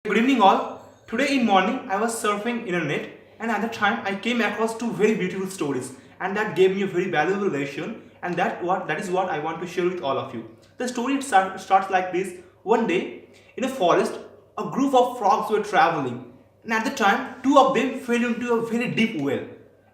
Good evening all. Today in morning I was surfing internet and at the time I came across two very beautiful stories and that gave me a very valuable lesson and that is what I want to share with all of you. The story starts like this. One day in a forest a group of frogs were traveling and at the time two of them fell into a very deep well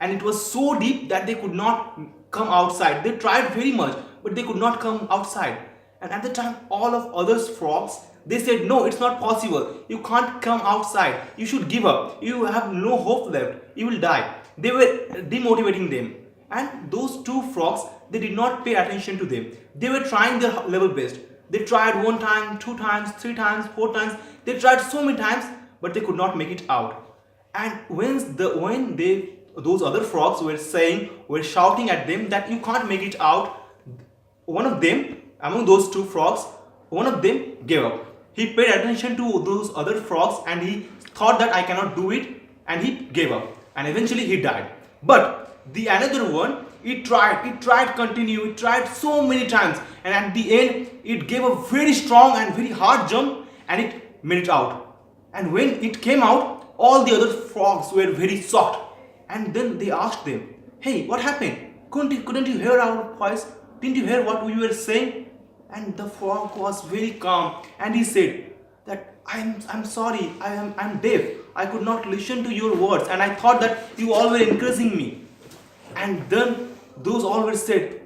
and it was so deep that they could not come outside. They tried very much but they could not come outside. And at the time all of others frogs they said no, it's not possible, you can't come outside, you should give up, you have no hope left, you will die. They were demotivating them and those two frogs they did not pay attention to them. They were trying their level best. They tried one time, two times, three times, four times. They tried so many times but they could not make it out. And when they those other frogs were shouting at them that you can't make it out, one of them among those two frogs, one of them gave up. He paid attention to those other frogs and he thought that I cannot do it and he gave up and eventually he died. But the another one, it tried so many times and at the end it gave a very strong and very hard jump and it made it out. And when it came out, all the other frogs were very shocked and then they asked them, hey, what happened? Couldn't you hear our voice? Didn't you hear what we were saying? And the frog was very calm and he said that I'm sorry, I'm deaf. I could not listen to your words and I thought that you all were encouraging me. And then those all were said,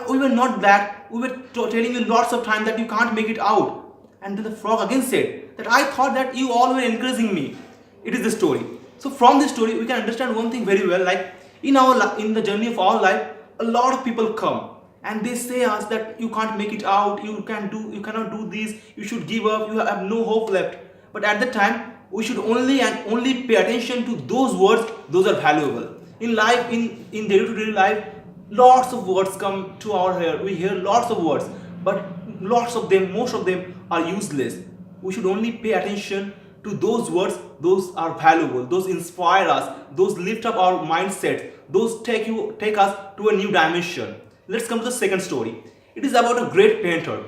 we were not that. We were telling you lots of time that you can't make it out. And then the frog again said that I thought that you all were encouraging me. It is the story. So from this story we can understand one thing very well, like in the journey of our life, a lot of people come and they say us that you can't make it out, you cannot do this, you should give up, you have no hope left. But at the time we should only pay attention to those words. Those are valuable in life. In day-to-day life, lots of words come to our ear. We hear lots of words but most of them are useless. We should only pay attention to those words. Those are valuable, those inspire us, those lift up our mindset, those take us to a new dimension. Let's come to the second story. It is about a great painter.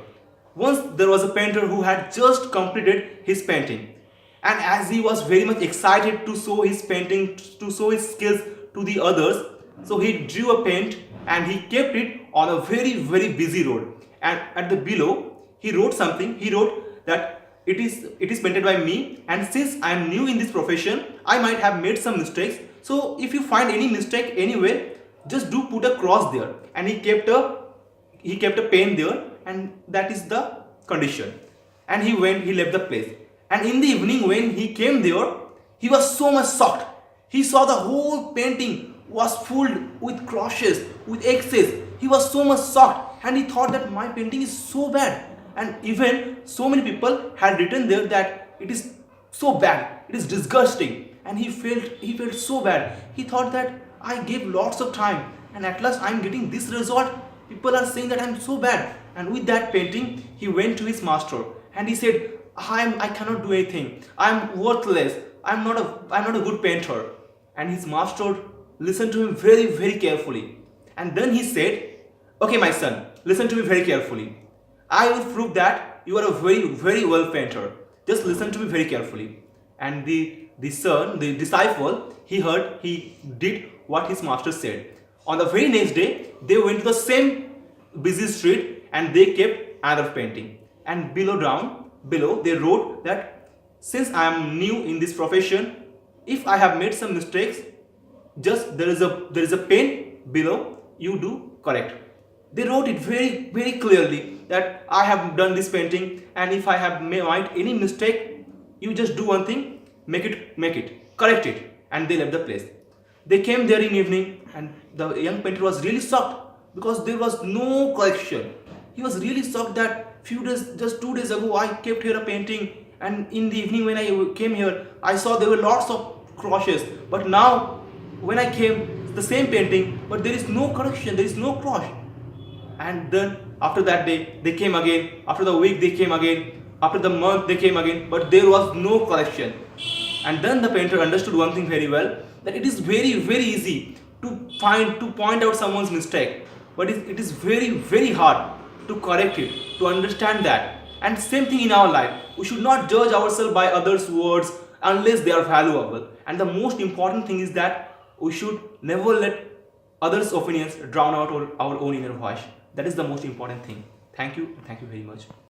Once there was a painter who had just completed his painting and as he was very much excited to show his painting, to show his skills to the others, so he drew a paint and he kept it on a very busy road, and at the below he wrote something. He wrote that it is painted by me and since I am new in this profession I might have made some mistakes, so if you find any mistake anywhere, just do put a cross there. And he kept a pen there and that is the condition. And he left the place. And in the evening when he came there, he was so much shocked. He saw the whole painting was full with crosses, with X's. He was so much shocked and he thought that my painting is so bad. And even so many people had written there that it is so bad, it is disgusting. And he felt so bad. He thought that I gave lots of time and at last I'm getting this result. People are saying that I'm so bad. And with that painting he went to his master and he said, I cannot do anything, I'm worthless, I'm not a good painter. And his master listened to him very carefully and then he said, okay my son, listen to me very carefully. I will prove that you are a very well painter. Just listen to me very carefully. And the disciple, he did what his master said. On the very next day, they went to the same busy street and they kept another painting. And below they wrote that since I am new in this profession, if I have made some mistakes, just there is a pen below, you do correct. They wrote it very clearly that I have done this painting and if I have made any mistake, you just do one thing, make it, correct it. And they left the place. They came there in evening and the young painter was really shocked because there was no correction. He was really shocked that just 2 days ago I kept here a painting and in the evening when I came here I saw there were lots of crosses, but now when I came the same painting but there is no correction, there is no cross. And then after that day they came again, after the week they came again, after the month they came again, but there was no correction. And then the painter understood one thing very well, that it is very easy to point out someone's mistake, but it is very hard to correct it, to understand that And same thing in our life. We should not judge ourselves by others' words unless they are valuable. And the most important thing is that we should never let others' opinions drown out our own inner voice. That is the most important thing. Thank you. Thank you very much.